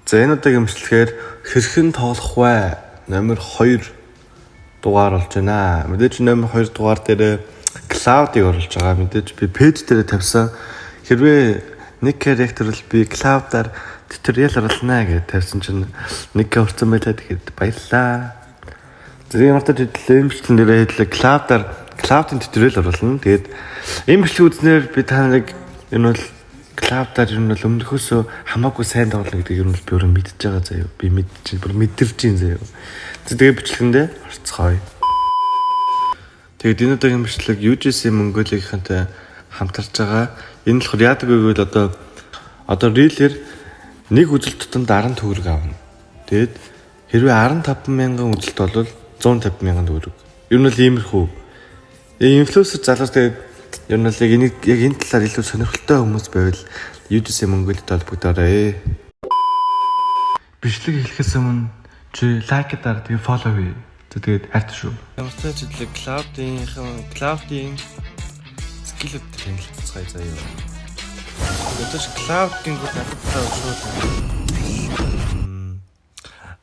За энэ удаагийн мэтлэгээр хэрхэн тоолох вэ? Номер 2 дугаар болж байна. Мэдээж номер 2 дугаар дээр Cloud-ыг оруулж байгаа. Мэдээж би пэйж дээр тавьсан. Хэрвээ нэг character л би Cloud-аар tutorial оруулнаа гэж тавьсан чинь нэг хүрсэн байлаа. Тэгэхээр баярлалаа. Зэрэг ямар ч хэдэл эмчлэн дээр хэдлээ Cloud-ын tutorial оруулна. Тэгээд энэ бичлэг үзнээр би та нарыг энэ бол Cloud-аар ер нь бол өмнөхөөсөө хамаагүй сайн тоглоно гэдгийг ер нь би өөрөө мэдчихэж байгаа заяа. Би мэдчихээн, бүр мэдэрч байна заяа. Тэгээд бичлэгэндээ орцгоё. Тэгээд энэ удаагийн бичлэг UGC Mongolia-гийнхантай хамтарч байгаа. Энэ болохоор яадаг вэ гэвэл одоо рилээр нэг үзэл тутамд 10 төгрөг авна. Тэгээд хэрвээ 15,000 үзэлт бол 150,000 төгрөг. Ер нь л иймэрхүү. Инфлюенсер залууч тэгээд ер нь л яг энэ талаар илүү сонирхолтой хүмүүс байвал UGC Mongolia-д холбогдоорой. Бичлэг эхлэхээс өмнө чи лайк даа тэгээ фоллоу хий. Тэгээд хайртай шүү. Ямар ч хэдлэг Cloud-ийн скиллүүд танилцуулцгаая заяа. Өдөж Cloud-ийн гол надад шууд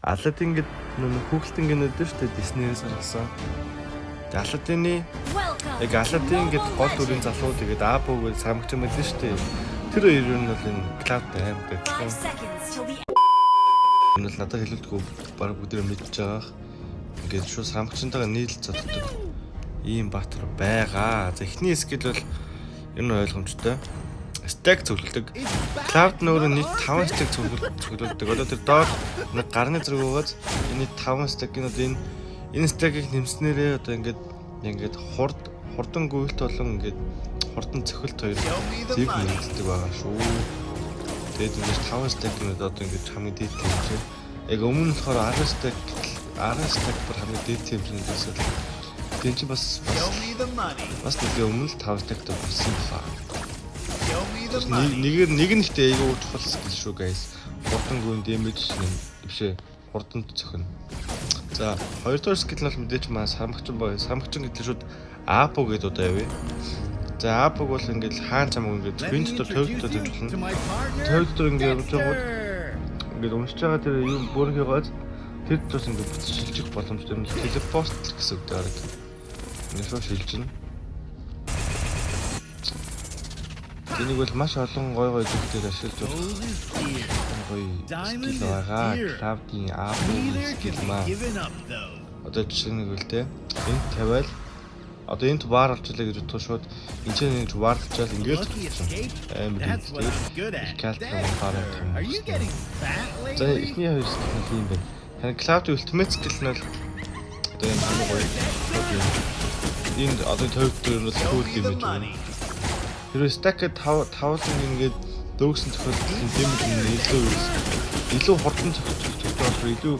Aladdin гэдэг хүүхэлтэн гэнэдэж шүү дээ Disney-ээс гаргасан. Aladdin-ы яг Aladdin гэдэг гол дүрийн залуу тэгээд Abu гэж самгч юм байлээ шүү дээ. Тэр хоёр нь бол энэ Cloud-тай амар адилхан. Энэ л надад хэлүүлдэггүй баг бүгдээ мэдчихэж байгаа. Ингээд шууд самгчтайгаа нийлж зодтдаг ийм баатар байгаа. За эхний скил бол ер нь ойлгомжтой. Stack зөвлөдөг. Cloud нөр нийт 5 stack зөвлөдөг. Одоо тэр доор нэг гарны зэрэг угаас энэ 5 stack-ийн одоо энэ stack-ийг нэмснээрээ одоо ингээд хурдан гүйлт болон ингээд хурдан цохилт хоёр зэг нэмэгддэг байгаа шүү. Тэгээд ингэж 5 stack-ийн одоо ингээд хамгийн дээд хэмжээ. Яг өмнө нь болохоор 10 stack бүр хамгийн дээд хэмжээнд байсан. Тэгээд чи бас нэг өмнө л 5 stack дээр болсон байна. Нэг нь ихтэй айгүй чухал скил шүү guys. Хурдан гүн дэмэж бишээ хурдан цохино. За хоёрдугаар скил нь бол мэдээч маа самгчин боо. Самгчин гэдэг шууд Abu гэдэг удаа явъя. За Abu бол ингээд хаан чамаг ингээд twin дотор төвөгдөж ажиллана. Төвөгдөр ингээд явж байгаад ингээд уншиж байгаа тэр юм бүр хийгээд тэр дотор ингээд шилжих боломжтой юм. Телепорт гэсэн үг дээр. Ингээд шууд шилжинэ. Энийг бол маш олон гой зүйлээр ашиглаж болох гоё скил байгаа. Cloud-ийн Abu скил маа. Одоо жишээ нэг үл те. Энд тавиал одоо энд вар олчлаа гэж бодох шууд энэ ч нэг вар олчаал ингээд амар хэлдэг. Калтрон вар юм. За эхний хоёр скил нь юм байна. Харин Cloud-ийн ultimate скил нь бол одоо энэ гоё гоё. Энд одоо төвөгдөр нь cool image байна. Тэр stack-д 5 ингээд дөөсөн тохиолдолд дэмэж илүү хурдан цогцолж илүү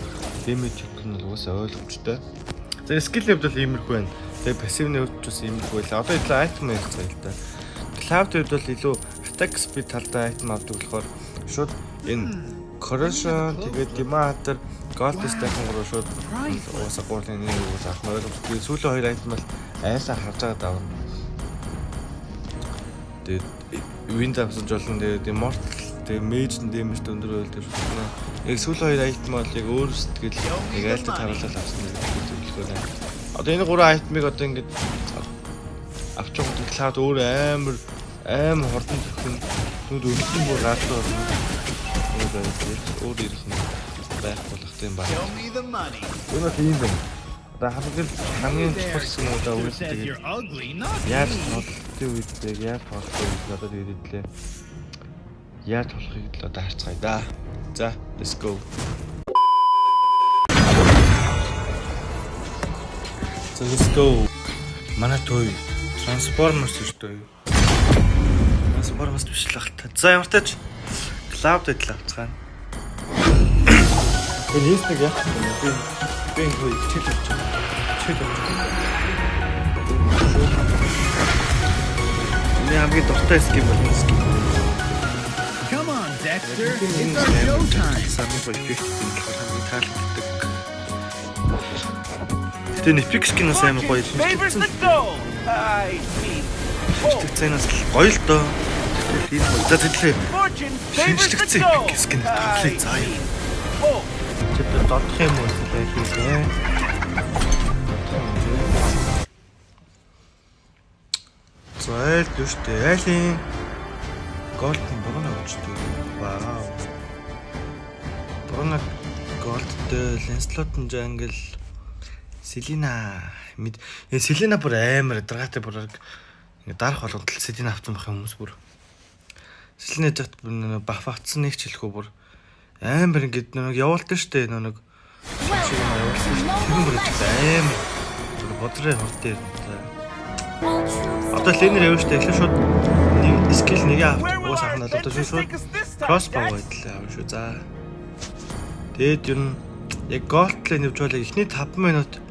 дэмэж өгөх нь угаасаа ойлгомжтой. За skill level бол иймэрхүү байна. Тэгээ пассивны хувьд ч бас иймэрхүү байлаа. Одоо илүү item ярьцгаа л да. Cloud-д бол илүү attack speed талдаа item авдаг болохоор шууд энэ corrosion тэгээд demand gold stack-ын руу шууд угаасаа гоорлын нэг угаасаа авах ойлгомжтой. Сүүлийн хоёр item бол айлаа харж байгаа давна. Тэгээд wind авсан жолон тэгээд immortal тэгээд mage damage өндөр байлдаг шүү. Яг сүүлийн хоёр item бол яг өөр сэтгэл яг айлтад харуулаад авсан гэдэг зүйлхөө байна. Одоо энэ гурван item-ыг одоо ингээд авч байгаа Cloud өөр амар хурдан зөвхөн нүд өлтөн бүр гадаа орно. Өөр ирэх нь байх болох юм байна. Энэ л юм байна. Одоо хамгийн чухал хэсэг нь одоо үйлдэл яаж тоглохын үед яаж тоглохыг надад ирээдлээ. Яаж тоглохыг л одоо харцгаая да. За, let's go. So let's go. Манай той Transformers шүү дээ. Transformers биш л ахалтай. За ямар тач Cloud гэдэл авцгаана. Энэ хийсдэг яах вэ? Би хөөе чил авч байгаа. Энэ хамгийн дуртай ским бол энэ ским. Come on, Dexter. It's showtime. Самбай фиштэй хамгийн таалагддаг. Тэр Netflix кино сайн гоё юм. Favors the goal. I see. Цэнэс гоё л доо. Тийм үү. За тэглээ. Fortune favors the Шинжлэгдсэн gold. скин тэглээ заа юу. Oh, Чи додох юм уу хэлээ хийлээ. Зайл дүштэй айлын голден борно очтой. Вау. Борно голдтэй Lancelot Jungle Селина мэд Селина бүр амар дараатай бүр ингээ дарах болгоод Селина авсан байх хүмүүс бүр. Селина жагт баф авцсан нэг ч хэлэхгүй бүр амар ингээд нэг явуулдаг штэ нэг шиг явуулсан. Тэр бүр амар бодроо хортой юм. Одоо линер явуулжтэй эхлээ шууд нэг скил нэгэ авт. Уус ахнаа одоо шууд crossbow байдлаа авах шүү. За. Тэгэд юу яг голд лейн явж байгаа эхний 5 минут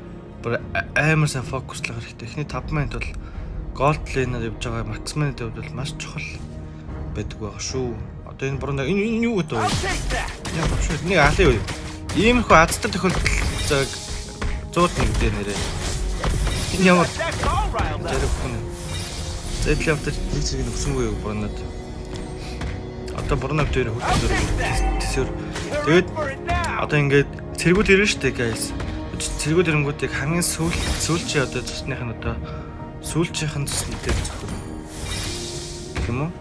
бүр амар сайн фокуслах хэрэгтэй. Эхний 5 минут бол голд лейнээр явж байгаа максимум хувьд бол маш чухал байдаг байгаа шүү. Одоо энэ бороо энэ юу гэдэг вэ? Яа багш нэг алын юу? Иймэрхүү азтай тохиолдол цаг 101 дээр нэрээ. Энэ ямар зэрэг хүн. Зэдлээ автаж нэг зэрэг өгсөнгүй юу бороонод. Одоо бороонод дээр хөлтөөр тэсвэр. Тэгээд одоо ингээд цэргүүд ирнэ штэ guys. Цэргүүд ирэнгүүтийг хамгийн сүүлчийн одоо цусных нь одоо сүүлчийнхэн цусны дээр зөвхөн. Гэх юм уу?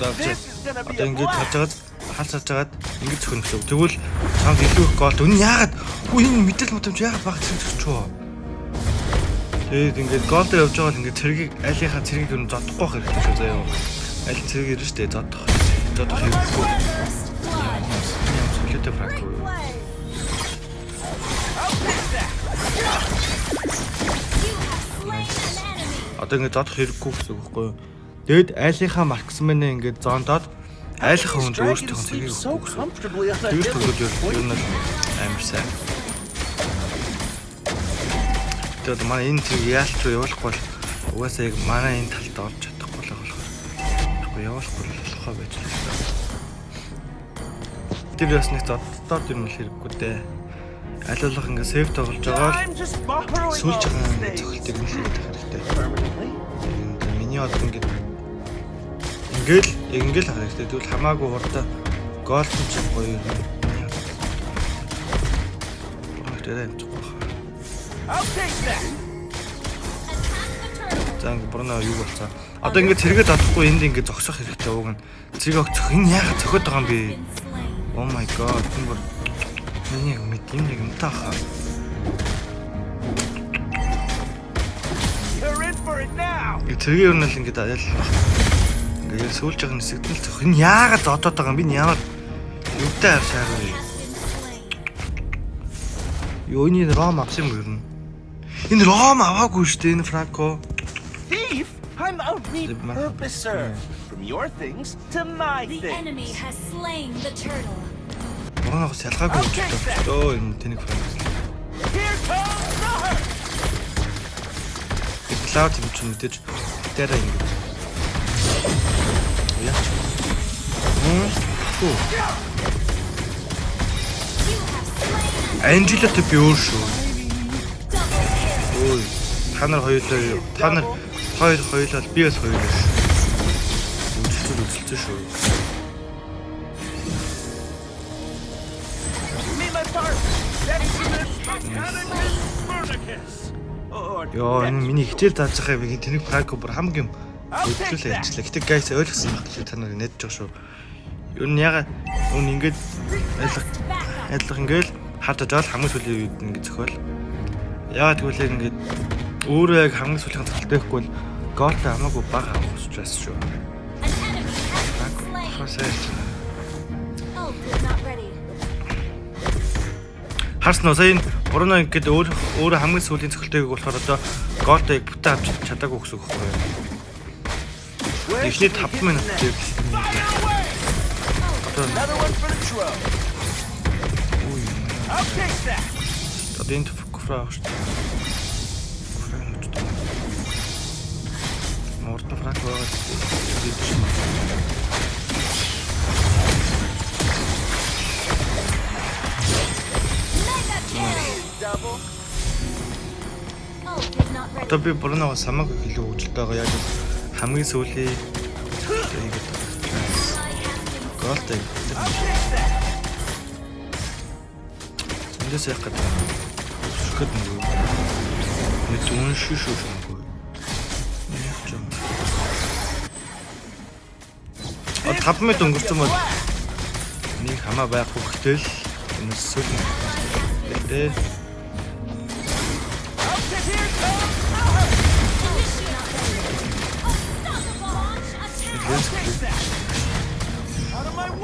Одоо ингээд харж хагаад ингэж зөвхөн гэсэн. Тэгвэл чамд илүү их гол. Үнэн яагаад? Үгүй энэ мэдээл модомч яагаад баг цэгч чөө. Тэгээд ингээд гол дээр явж байгаа л ингээд цэргийг айлынхаа цэргийг юу зодохгүй байх хэрэгтэй шүү заяа. Аль цэрэг ирнэ штэ зодох хэрэггүй. Солиотой фраг. Одоо ингээд зодох хэрэггүй гэсэн үг байхгүй юу? Тэгэд айлынхаа марксмэнээ ингээд зондоод айлынхаа хүнд өөртөө цэргийг өгөх гэсэн. Тэгж төгөөж ер нь амар сайн. Тэгээд манай энэ цэрэг яалч явуулахгүй бол угаасаа яг манай энэ талд орж чадахгүй л болохоор явуулахгүй болохоо байж байна. Тэр бас нэг зоддоод юм хэрэггүй дээ. Аль болох ингээ сейф тоглож байгаа л сүүлж байгаа цохилтыг нь хийх хэрэгтэй. Миний одоо ингээл харах хэрэгтэй. Тэгвэл хамаагүй хурдан голден ч гоё юм. Бохтой юм чинь. За ингээ борно юу болцоо. Одоо ингээ цэргээ дадахгүй энд ингээ зогсох хэрэгтэй ууг нь. Цэрэг огцох энэ яагаад цохиод байгаа юм бэ? Oh my god. Энэ бүр миний мэд юм нэг юм таахаа. Цэргээ юу нэл ингээ айл. Ингээ сүүлж байгаа нэсэгдэл цох. Энэ яагаад зодоод байгаа юм би ямар юутай харшаа вэ? Юуны ром авсан юм бэ? Энэ ром аваагүй шүү дээ энэ Франко. thief! I'm out meat purpose, sir. From your things to my The things. enemy has slain the turtle. Борноос ялгаагүй болчихлоо. Өө энэ тэнэг Франко. Here comes the hurt! Клауд юм чинь мэдээж дээрээ ингэ. Яач. Хөө. Анжелот би өөр шүү. Ой, та нар хоёулаа би бас хоёулаа шүү. Үзэлцэн шүү. Me my part! Maximus Mechanicus Spartacus! Йоо, энэ миний хичээл зааж байгаа юм. Тэнийг Франко бүр хамгийн хөдлөлөө ажиллаа. Гэтэ гайс ойлгосон байх л та нарыг нэдэж байгаа шүү. Юу н яга ингээд айлах ингээл хатаж аваад хамгийн сүүлийн үед ингээд зөхөөл. Яагаад гэвэл ингээд өөрөө яг хамгийн сүүлийн цогцолтой байхгүй бол голтой хамаагүй бага авах учраас шүү. Харснаа сая энэ Бруно ингээд өөрөө хамгийн сүүлийн цогцолтойг болохоор одоо голтой бүтэн авч чадаагүй гэсэн үг байхгүй юу? Эхний 5 минут дээр Another one for the throw. I'll take that. Одоо энэ кофра авах шүү дээ. Мордон Франко байгаа. Double. Oh, he's not ready. Одоо би Бруноос самаг илүү хөвгөлтэй байгаа. Яг хамгийн сүүлийн ингээд голтой. Эндээс яг гэдэг. Шүхэд нэг. Нэг түн шишүү шүүгүй. А 5 минут өнгөрсөн бол нэг хамаа байхгүй гэтэл энэ сүүл дээ.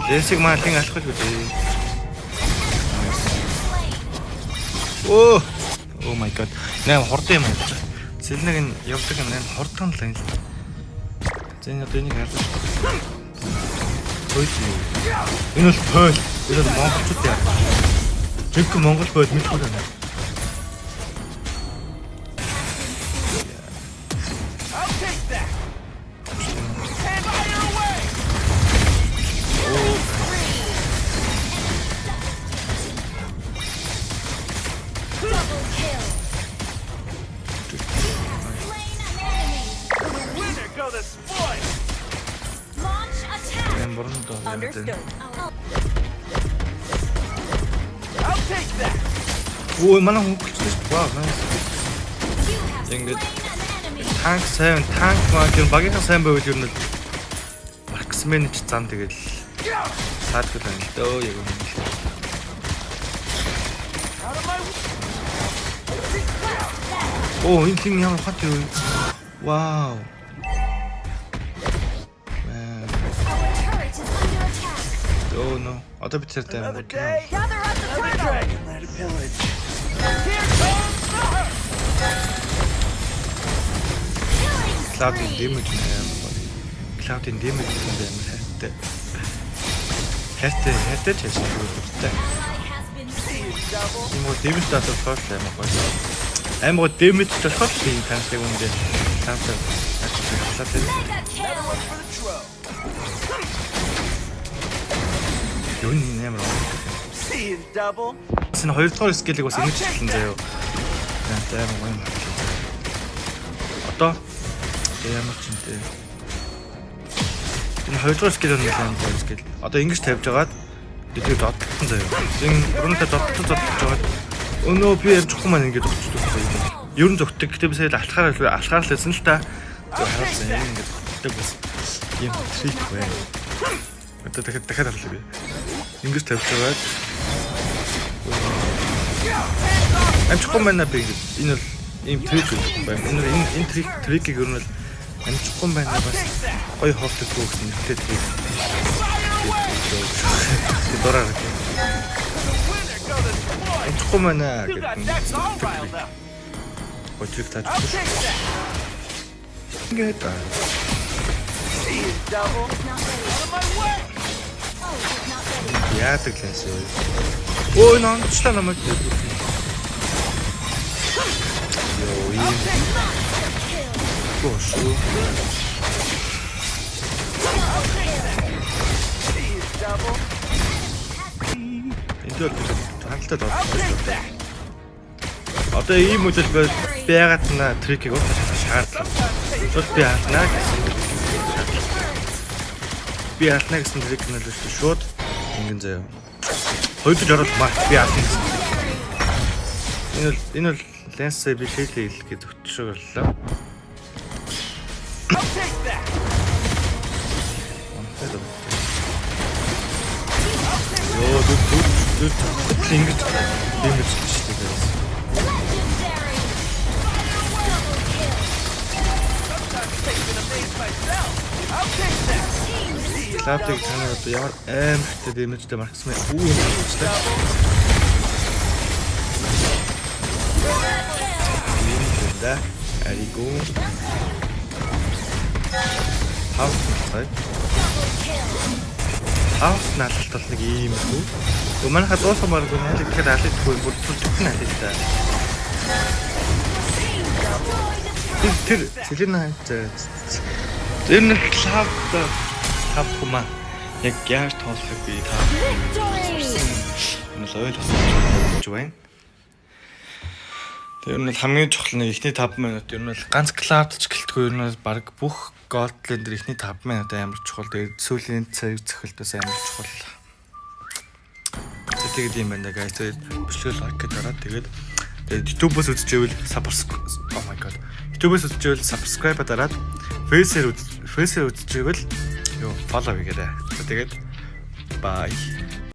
Дэсиг маалын алхах үү. Oh my god. Наа хордон юм аа. Сэлнэг нь явдаг юм наа хордон л юм. Зэн одоо энийг харж байна. Энэ бол тойл. Энэ бол монголчууд яа. Жиг монгол бойл мэдгүй байна. Ой, манай хөнгөлчтэй вау. Ингээд танк сайн танк маа тэр багийнхаа сайн байвал ер нь марксмен ч зам тэгэл саадгүй байна л дөө яг юм. Оо, энэ тийм ямар хат юу. Вау. Oh no. Одоо бид цэртэй юм. Cloud-ийн damage нээр. Cloud-ийн damage гэдэг юм хайртай. Хайртай ч яасан үүрэгтэй. Энэ мод damage татах тооцоо юм байна. Аймаг damage татах тийм таньдаг юм дээр. Cloud-тай. Юуны нэмэр. Энэ хоёрдугаар скиллийг бас ингэж хэлсэн заяа. Наатай юм. Одоо ямар ч юм те. Энэ хоёрдугаар скилл нь нэлээд скилл. Одоо ингэж тавьж байгаад бидний додтолсон заяа. Энэ өрөнтэй додтолж байгаад өнөө би ярьчихгүй маань ингэж өгчдөг заяа. Ер нь зөвхөн гэхдээ би сая алхахаар л байсан л та. Хараад ингэж өгдөг бас юм трик байна. Одоо дахиад харлаа би. Ингэж тавьж байгаад амжихгүй байна би энэ бол ийм трик байна. Энэ трикийг ер нь амжихгүй байна бас гоё хоолтой гэсэн нэртэй трик. Дороо. Амжихгүй байна гэдэг. Гоцыг тааж. Ингээд яадаг лээс. Ой, нончлаа намайг. Йоо, ийм. Бошо. Эндээ хангалттай доо. Одоо ийм үйл байгаад на трикийг уусгах шаардлага. Шууд би хаалнаа гэсэн. Би хаалнаа гэсэн трик нь л шууд ингэн заяа. Хоёрдож ороод маа би хаална гэсэн. Энэ бол лэнсээ би шилээ хэлгээд өтшөөрлөө. Йоо зүг ингэж дэмэж чийдэг. Лаптыг танаа одоо ямар аимшигтай дэмэжтэй марксмен үү хэлчихлээ. Да, аригу. Хавс наалт бол нэг юм шүү. Гэхдээ манайхад дуусамаар гэнэ л гэхээр алидгүй бүр төлөвлөн алидтай. Тэр Селена тэр нэг хав хума яг яаж тоолохыг би та энэ л ойлгож байна. Тэр нь бол хамгийн чухал нь эхний 5 минут ер нь бол ганц клаудч гэлтгүй ер нь бол баг бүх голдлен дээр эхний 5 минут амар чухал. Тэгээд сүүлийн цаг цохилтоос амар чухал. Тэгээд юм байна guys. Тэгээд бичлэг лайк гэдэг дараа тэгээд YouTube-ос үзэж байвал oh my god. YouTube-ос үзэж байвал subscribe дараад Facebook үзэж байвал юу follow хийгээрэй. Тэгээд bye.